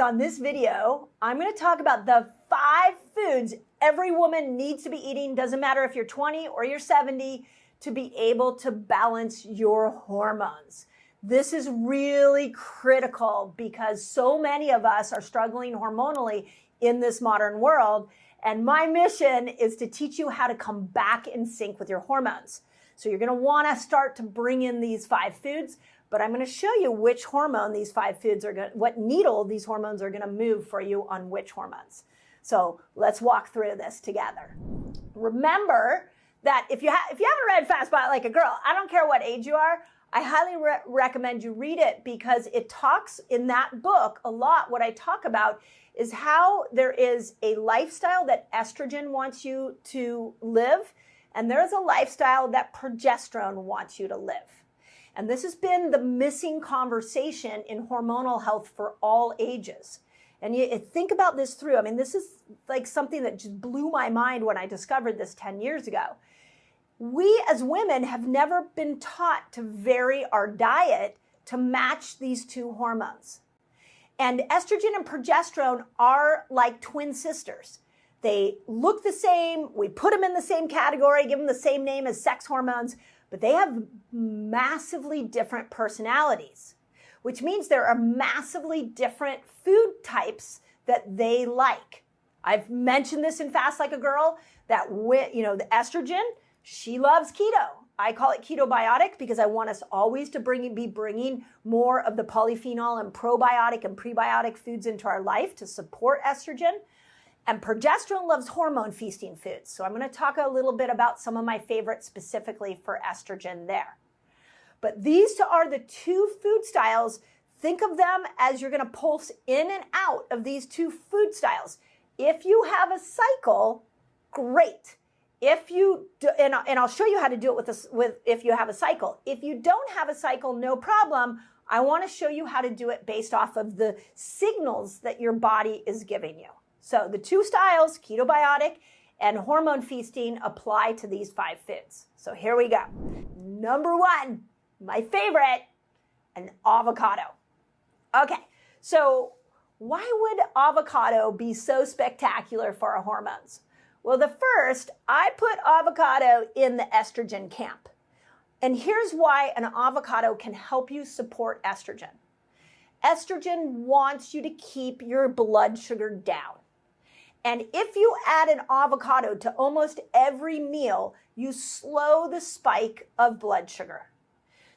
On this video, I'm going to talk about the 5 foods every woman needs to be eating, doesn't matter if you're 20 or you're 70, to be able to balance your hormones. This is really critical because so many of us are struggling hormonally in this modern world, and my mission is to teach you how to come back in sync with your hormones. So you're going to want to start to bring in these 5 foods, but I'm going to show you which hormone these 5 foods are going to, what needle these hormones are going to move for you on which hormones. So let's walk through this together. Remember that if you haven't read Fast But Like a Girl, I don't care what age you are, I highly recommend you read it because it talks in that book a lot. What I talk about is how there is a lifestyle that estrogen wants you to live, and there's a lifestyle that progesterone wants you to live. And this has been the missing conversation in hormonal health for all ages. And you think about this through. I mean, this is like something that just blew my mind when I discovered this 10 years ago. We as women have never been taught to vary our diet to match these 2 hormones. And estrogen and progesterone are like twin sisters. They look the same. We put them in the same category, give them the same name as sex hormones, but they have massively different personalities, which means there are massively different food types that they like. I've mentioned this in Fast Like a Girl, that the estrogen, she loves keto. I call it ketobiotic because I want us always to be bringing more of the polyphenol and probiotic and prebiotic foods into our life to support estrogen. And progesterone loves hormone feasting foods. So I'm going to talk a little bit about some of my favorites specifically for estrogen there. But these are the 2 food styles. Think of them as you're going to pulse in and out of these 2 food styles. If you have a cycle, great. If you do, and I'll show you how to do it with if you have a cycle. If you don't have a cycle, no problem. I want to show you how to do it based off of the signals that your body is giving you. So the 2 styles, ketobiotic and hormone feasting, apply to these 5 foods. So here we go. Number 1, my favorite, an avocado. Okay, so why would avocado be so spectacular for our hormones? Well, the first, I put avocado in the estrogen camp. And here's why an avocado can help you support estrogen. Estrogen wants you to keep your blood sugar down. And if you add an avocado to almost every meal, you slow the spike of blood sugar.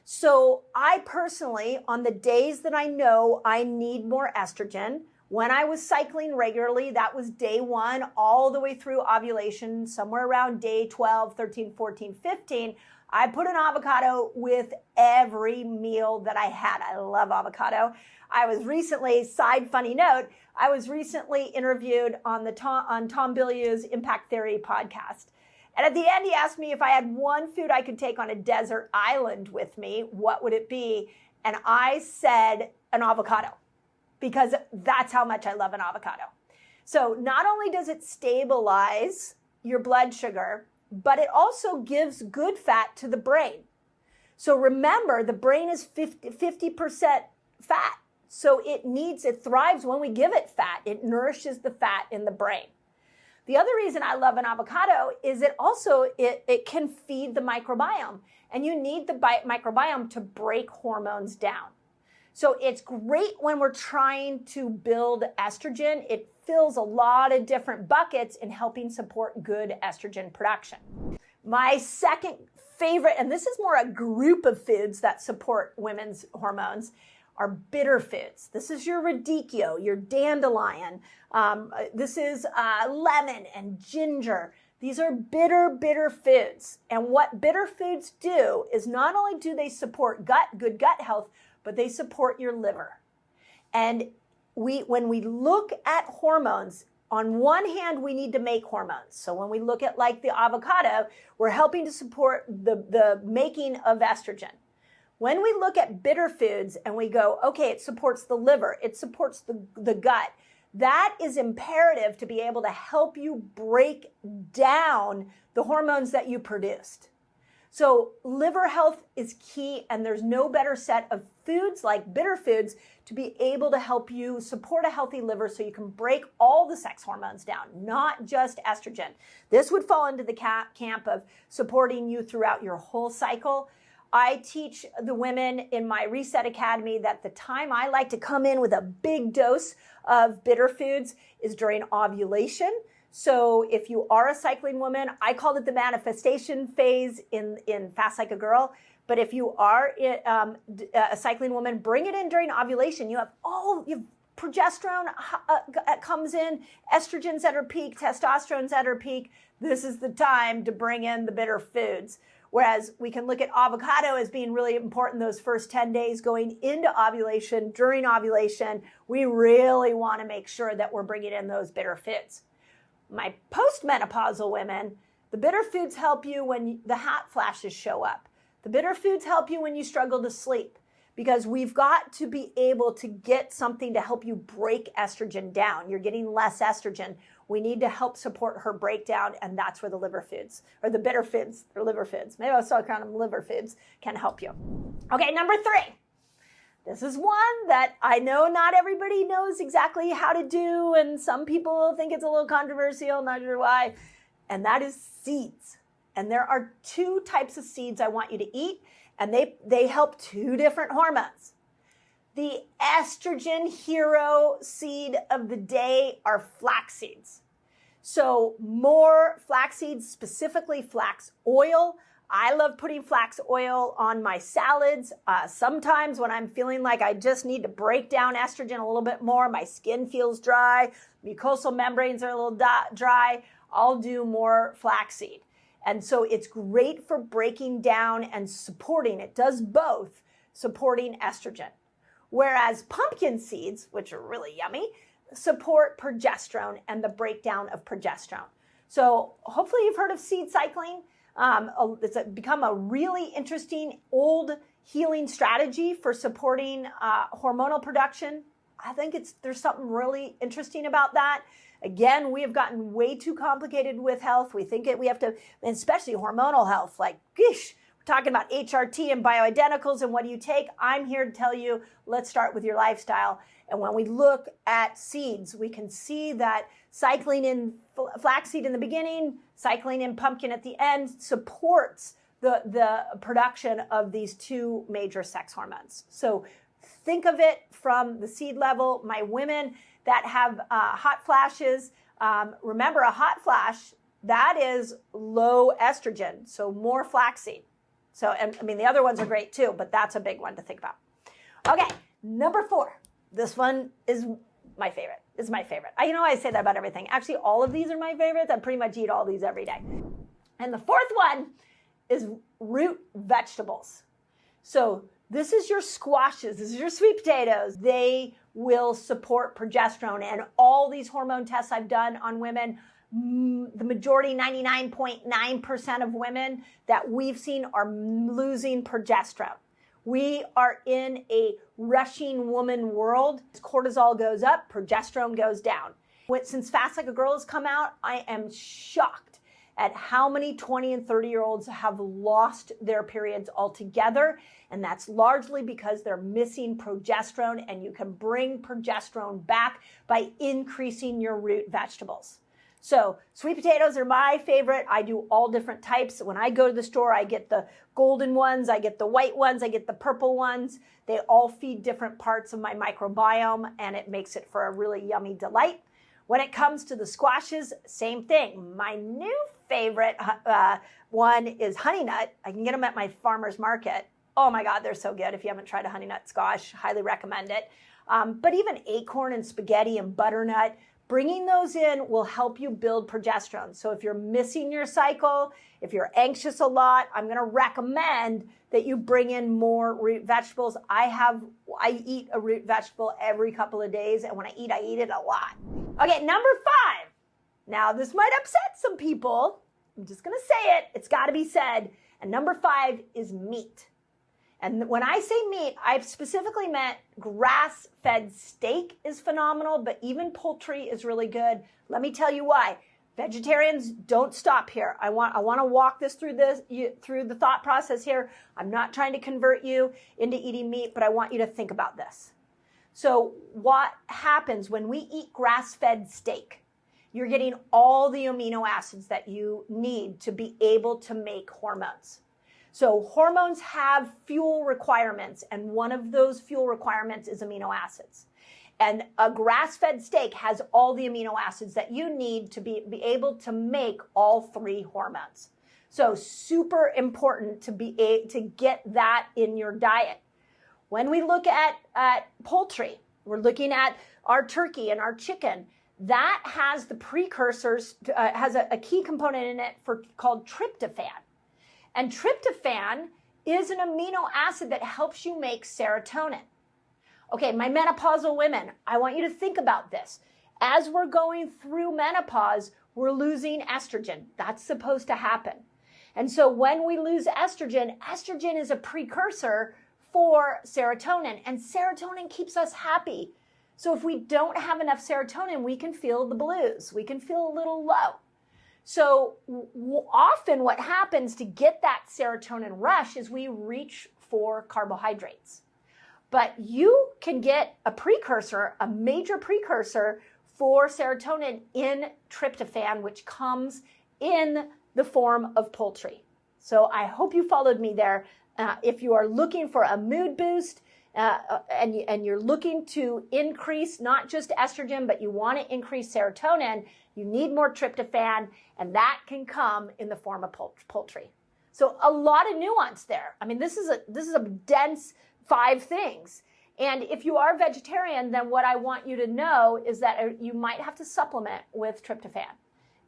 So I personally, on the days that I know I need more estrogen, when I was cycling regularly, that was day 1 all the way through ovulation, somewhere around day 12, 13, 14, 15, I put an avocado with every meal that I had. I love avocado. I was recently, side funny note, I was recently interviewed on Tom Bilyeu's Impact Theory podcast. And at the end, he asked me if I had one food I could take on a desert island with me, what would it be? And I said an avocado, because that's how much I love an avocado. So not only does it stabilize your blood sugar, but it also gives good fat to the brain. So remember, the brain is 50% fat. So it thrives when we give it fat. It nourishes the fat in the brain. The other reason I love an avocado is it can feed the microbiome. And you need the microbiome to break hormones down. So it's great when we're trying to build estrogen. It fills a lot of different buckets in helping support good estrogen production. My second favorite, and this is more a group of foods that support women's hormones, are bitter foods. This is your radicchio, your dandelion. This is lemon and ginger. These are bitter foods. And what bitter foods do is not only do they support good gut health, but they support your liver. And when we look at hormones, on one hand, we need to make hormones. So when we look at like the avocado, we're helping to support the making of estrogen. When we look at bitter foods and we go, okay, it supports the liver, it supports the gut, that is imperative to be able to help you break down the hormones that you produced. So liver health is key, and there's no better set of foods like bitter foods to be able to help you support a healthy liver so you can break all the sex hormones down, not just estrogen. This would fall into the camp of supporting you throughout your whole cycle. I teach the women in my Reset Academy that the time I like to come in with a big dose of bitter foods is during ovulation. So if you are a cycling woman, I called it the manifestation phase in Fast Like a Girl. But if you are a cycling woman, bring it in during ovulation. You have progesterone comes in, estrogen's at her peak, testosterone's at her peak. This is the time to bring in the bitter foods. Whereas we can look at avocado as being really important those first 10 days going into ovulation. During ovulation, we really want to make sure that we're bringing in those bitter foods. My postmenopausal women, the bitter foods help you when the hot flashes show up. The bitter foods help you when you struggle to sleep, because we've got to be able to get something to help you break estrogen down. You're getting less estrogen. We need to help support her breakdown, and that's where the liver foods, or the bitter foods, or liver foods, maybe I'll start calling them liver foods, can help you. Okay, number 3. This is one that I know not everybody knows exactly how to do, and some people think it's a little controversial, not sure why, and that is seeds. And there are 2 types of seeds I want you to eat, and they help 2 different hormones. The estrogen hero seed of the day are flax seeds. So more flax seeds, specifically flax oil. I love putting flax oil on my salads. Sometimes when I'm feeling like I just need to break down estrogen a little bit more, my skin feels dry, mucosal membranes are a little dry, I'll do more flaxseed. And so it's great for breaking down and supporting, it does both, supporting estrogen. Whereas pumpkin seeds, which are really yummy, support progesterone and the breakdown of progesterone. So hopefully you've heard of seed cycling. It's become a really interesting old healing strategy for supporting hormonal production. I think there's something really interesting about that. Again, we have gotten way too complicated with health. We think we have to, especially hormonal health, like, gosh, we're talking about HRT and bioidenticals and what do you take? I'm here to tell you, let's start with your lifestyle. And when we look at seeds, we can see that cycling in flaxseed in the beginning, cycling in pumpkin at the end supports the production of these 2 major sex hormones. So think of it from the seed level. My women that have hot flashes, remember a hot flash, that is low estrogen, so more flaxseed. So, and I mean, the other ones are great too, but that's a big one to think about. Okay, number 4. This one is my favorite. It's my favorite. I say that about everything. Actually, all of these are my favorites. I pretty much eat all these every day. And the 4th one is root vegetables. So this is your squashes. This is your sweet potatoes. They will support progesterone. And all these hormone tests I've done on women, the majority, 99.9% of women that we've seen are losing progesterone. We are in a rushing woman world. Cortisol goes up, progesterone goes down. Since Fast Like a Girl has come out, I am shocked at how many 20 and 30-year-olds have lost their periods altogether. And that's largely because they're missing progesterone, and you can bring progesterone back by increasing your root vegetables. So sweet potatoes are my favorite. I do all different types. When I go to the store, I get the golden ones, I get the white ones, I get the purple ones. They all feed different parts of my microbiome, and it makes it for a really yummy delight. When it comes to the squashes, same thing. My new favorite one is honey nut. I can get them at my farmer's market. Oh my God, they're so good. If you haven't tried a honey nut squash, highly recommend it. But even acorn and spaghetti and butternut, bringing those in will help you build progesterone. So if you're missing your cycle, if you're anxious a lot, I'm going to recommend that you bring in more root vegetables. I eat a root vegetable every couple of days, and when I eat it a lot. Okay, number 5. Now, this might upset some people. I'm just going to say it. It's got to be said. And number 5 is meat. And when I say meat, I've specifically meant grass-fed steak is phenomenal, but even poultry is really good. Let me tell you why. Vegetarians, don't stop here. I want to walk this through through the thought process here. I'm not trying to convert you into eating meat, but I want you to think about this. So what happens when we eat grass-fed steak? You're getting all the amino acids that you need to be able to make hormones. So hormones have fuel requirements, and one of those fuel requirements is amino acids. And a grass-fed steak has all the amino acids that you need to be able to make all three hormones. So super important to get that in your diet. When we look at poultry, we're looking at our turkey and our chicken. That has the precursors, has a key component in it called tryptophan. And tryptophan is an amino acid that helps you make serotonin. Okay, my menopausal women, I want you to think about this. As we're going through menopause, we're losing estrogen. That's supposed to happen. And so when we lose estrogen, estrogen is a precursor for serotonin, and serotonin keeps us happy. So if we don't have enough serotonin, we can feel the blues. We can feel a little low. So often what happens to get that serotonin rush is we reach for carbohydrates. But you can get a precursor, a major precursor for serotonin in tryptophan, which comes in the form of poultry. So I hope you followed me there. If you are looking for a mood boost and you're looking to increase not just estrogen, but you want to increase serotonin, you need more tryptophan, and that can come in the form of poultry. So a lot of nuance there. I mean, this is a dense 5 things. And if you are vegetarian, then what I want you to know is that you might have to supplement with tryptophan.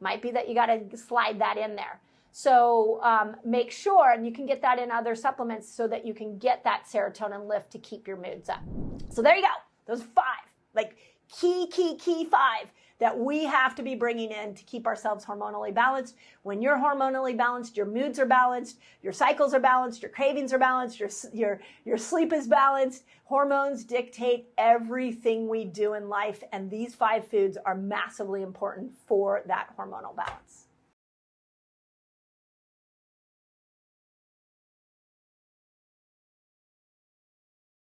Might be that you got to slide that in there. So make sure, and you can get that in other supplements so that you can get that serotonin lift to keep your moods up. So there you go. Those 5, like key 5 that we have to be bringing in to keep ourselves hormonally balanced. When you're hormonally balanced, your moods are balanced, your cycles are balanced, your cravings are balanced, your sleep is balanced. Hormones dictate everything we do in life, and these 5 foods are massively important for that hormonal balance.